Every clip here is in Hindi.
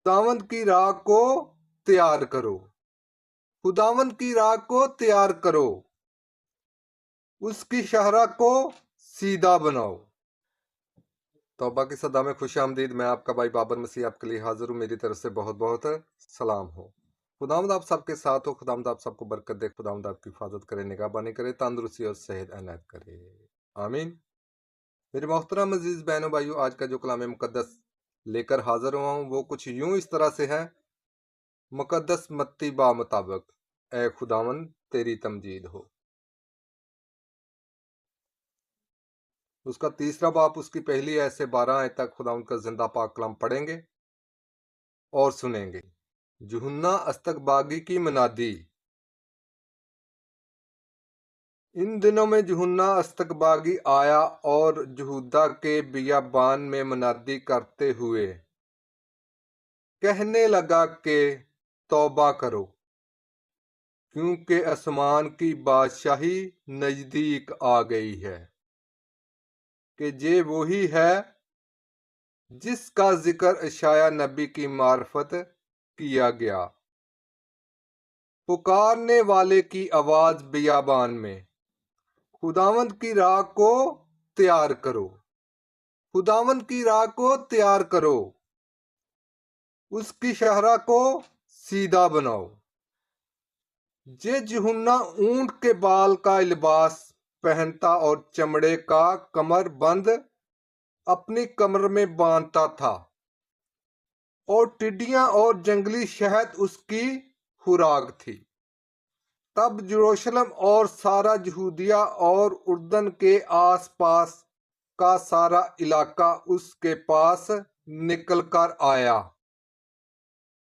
खुदावंद की राह को तैयार करो, खुदावंद की राह को तैयार करो, उसकी शहरा को सीधा बनाओ। तौबा की सदा में खुश आमदीद। मैं आपका भाई बाबर मसीह आपके लिए हाजिर हूँ। मेरी तरफ से बहुत बहुत सलाम हो। खुदावंद आप सबके साथ हो। खुदावंद आप सबको बरकत दे। खुदावंद आपकी हिफाजत करे, निगहबानी करे, तंदुरुस्ती और सेहत अनायत करे। आमीन। मेरे मोहतरम अजीज बहनों भाइयों, आज का जो कलाम मुकद्दस लेकर हाजिर हुआ हूँ वो कुछ यूं इस तरह से है। मुकद्दस मत्ती बा मुताबिक, ए खुदावंद तेरी तमजीद हो। उसका तीसरा बाप, उसकी पहली आयत से 12 आयत तक खुदावंद का जिंदा पाक कलाम पढ़ेंगे और सुनेंगे। यूहन्ना अस्तकबागी की मनादी। इन दिनों में यूहन्ना अस्तकबागी आया और यहूदा के बियाबान में मनादी करते हुए कहने लगा कि तौबा करो, क्योंकि आसमान की बादशाही नजदीक आ गई है। कि ये वही है जिसका जिक्र यशायाह नबी की मार्फत किया गया। पुकारने वाले की आवाज बियाबान में, खुदावंद की राह को तैयार करो, खुदावंद की राह को तैयार करो, उसकी शहरा को सीधा बनाओ। ये यूहन्ना ऊंट के बाल का लिबास पहनता और चमड़े का कमर बंद अपनी कमर में बांधता था, और टिड्डियां और जंगली शहद उसकी खुराक थी। तब यरूशलेम और सारा यहूदिया और उर्दन के आसपास का सारा इलाका उसके पास निकल कर आया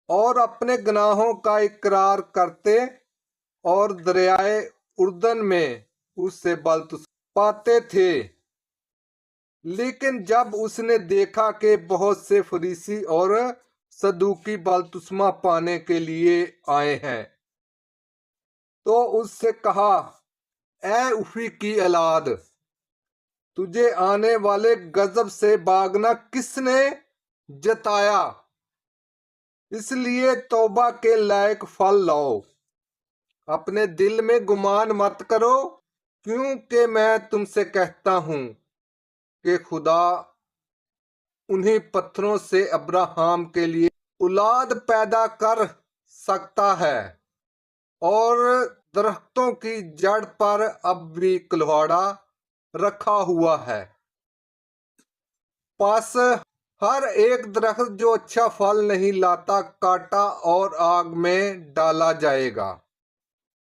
और अपने गुनाहों का इकरार करते और दरियाए उर्दन में उससे बलतुस पाते थे। लेकिन जब उसने देखा कि बहुत से फरीसी और सदूकी बलतुस्मा पाने के लिए आए हैं, तो उससे कहा, ए उफी की औलाद, तुझे आने वाले गजब से भागना किसने जताया? इसलिए तौबा के लायक फल लाओ। अपने दिल में गुमान मत करो, क्योंकि मैं तुमसे कहता हूं कि खुदा उन्हीं पत्थरों से अब्राहम के लिए औलाद पैदा कर सकता है। और दरख्तों की जड़ पर अब भी कुल्हाड़ा रखा हुआ है। पास हर एक दरख्त जो अच्छा फल नहीं लाता काटा और आग में डाला जाएगा।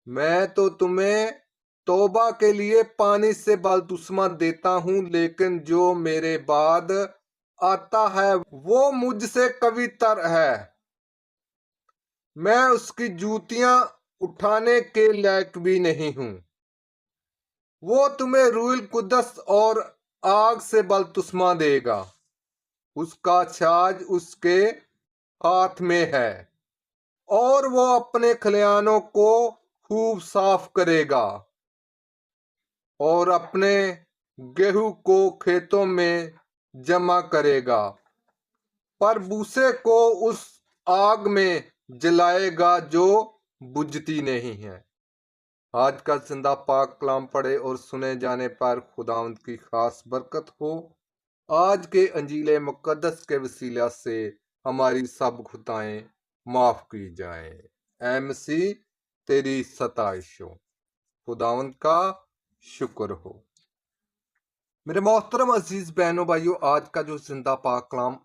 मैं तो तुम्हें तौबा के लिए पानी से बपतिस्मा देता हूं, लेकिन जो मेरे बाद आता है वो मुझसे कवितर है। मैं उसकी जूतियां उठाने के लायक भी नहीं हूं। वो तुम्हें रूहुल कुद्दस और आग से बपतिस्मा देगा। उसका छाज उसके हाथ में है और वो अपने खलिहानों को खूब साफ करेगा और अपने गेहूं को खेतों में जमा करेगा, पर भूसे को उस आग में जलाएगा जो बुझती नहीं है। आज का जिंदा पाक कलाम पढ़े और सुने जाने पर खुदावंद की खास बरकत हो। आज के अंजीले मुकद्दस के वसीला से हमारी सब खुताएं माफ की जाएं। ऐ मसीह तेरी सताइश हो। खुदावंद का शुक्र हो। मेरे मोहतरम अजीज बहनों भाइयों, आज का जो जिंदा पाक कलाम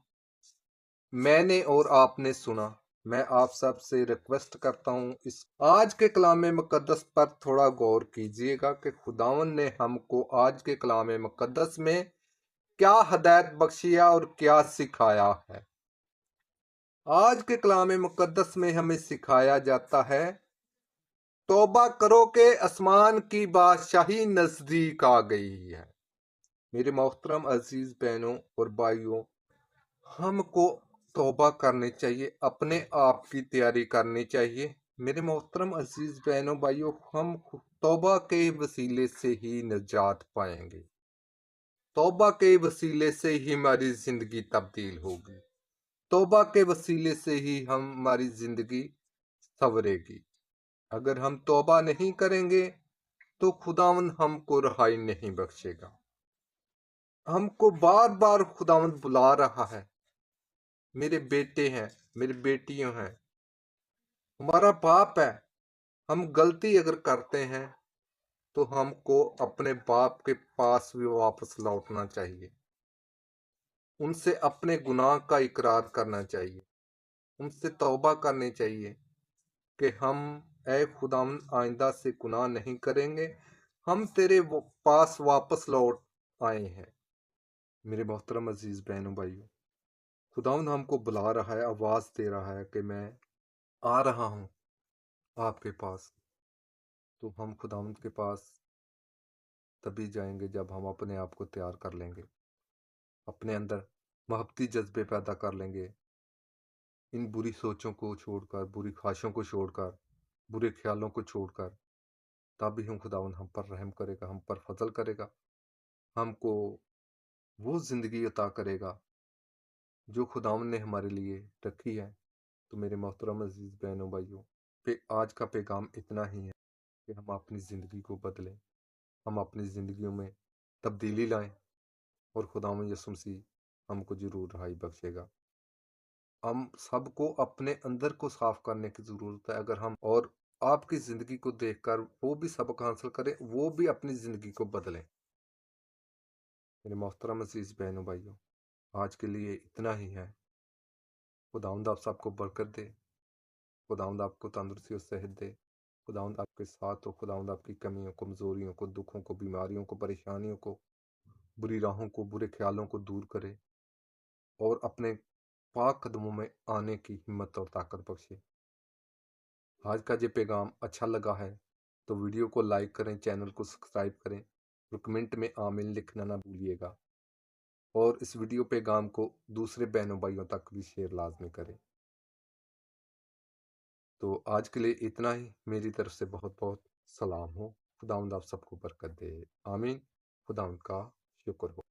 मैंने और आपने सुना, मैं आप सब से रिक्वेस्ट करता हूँ इस आज के कलाम मुकद्दस पर थोड़ा गौर कीजिएगा कि खुदावन ने हमको आज के कलाम मुकद्दस में क्या हदायत बख्शिया और क्या सिखाया है। आज के कलाम मुकद्दस में हमें सिखाया जाता है, तौबा करो के आसमान की बादशाही नजदीक आ गई है। मेरे मोहतरम अजीज बहनों और भाइयों, हमको तौबा करनी चाहिए, अपने आप की तैयारी करनी चाहिए। मेरे मोहतरम अजीज बहनों भाइयों, हम तौबा के वसीले से ही निजात पाएंगे। तौबा के वसीले से ही हमारी जिंदगी तब्दील होगी। तौबा के वसीले से ही हमारी जिंदगी संवरेगी। अगर हम तौबा नहीं करेंगे तो खुदावंद हमको रिहाई नहीं बख्शेगा। हमको बार बार खुदावंद बुला रहा है, मेरे बेटे हैं, मेरी बेटियों हैं, हमारा बाप है। हम गलती अगर करते हैं तो हमको अपने बाप के पास भी वापस लौटना चाहिए, उनसे अपने गुनाह का इकरार करना चाहिए, उनसे तौबा करनी चाहिए कि हम ऐ खुदावंद आइंदा से गुनाह नहीं करेंगे, हम तेरे पास वापस लौट आए हैं। मेरे मोहतरम अजीज बहनों भाइयों, खुदावंद हमको बुला रहा है, आवाज दे रहा है कि मैं आ रहा हूँ आपके पास। तो हम खुदावंद के पास तभी जाएंगे जब हम अपने आप को तैयार कर लेंगे, अपने अंदर मोहब्बती जज्बे पैदा कर लेंगे, इन बुरी सोचों को छोड़कर, बुरी ख्वाहिशों को छोड़कर, बुरे ख्यालों को छोड़कर, तभी हम खुदावंद हम पर रहम करेगा, हम पर फजल करेगा, हमको वो जिंदगी अता करेगा जो खुदावंद ने हमारे लिए रखी है। तो मेरे मोहतरम अजीज बहनों भाइयों, आज का पैगाम इतना ही है कि हम अपनी ज़िंदगी को बदलें, हम अपनी ज़िंदगियों में तब्दीली लाएं और खुदावंद यीशु मसीह हमको जरूर रहाई बख्शेगा। हम सबको अपने अंदर को साफ करने की ज़रूरत है। अगर हम और आपकी ज़िंदगी को देखकर वो भी सबक हासिल करें, वो भी अपनी ज़िंदगी को बदलें। मेरे मोहतरम अजीज बहनों भाइयों, आज के लिए इतना ही है। खुदावंद आप सबको बरकत दे, खुदावंद आपको तंदुरुस्ती और सेहत दे, खुदावंद आपके साथ हो, खुदावंद आपकी कमियों, कमज़ोरियों को, दुखों को, बीमारियों को, परेशानियों को, बुरी राहों को, बुरे ख्यालों को दूर करे और अपने पाक कदमों में आने की हिम्मत और ताकत बख्शे। आज का ये पैगाम अच्छा लगा है तो वीडियो को लाइक करें, चैनल को सब्सक्राइब करें और कमेंट में आमीन लिखना ना भूलिएगा। और इस वीडियो पैगाम को दूसरे बहनों भाइयों तक भी शेयर लाजमी करें। तो आज के लिए इतना ही। मेरी तरफ से बहुत बहुत सलाम हो। खुदावंद आप सबको बरकत दे। आमीन। खुदावंद का शुक्र हो।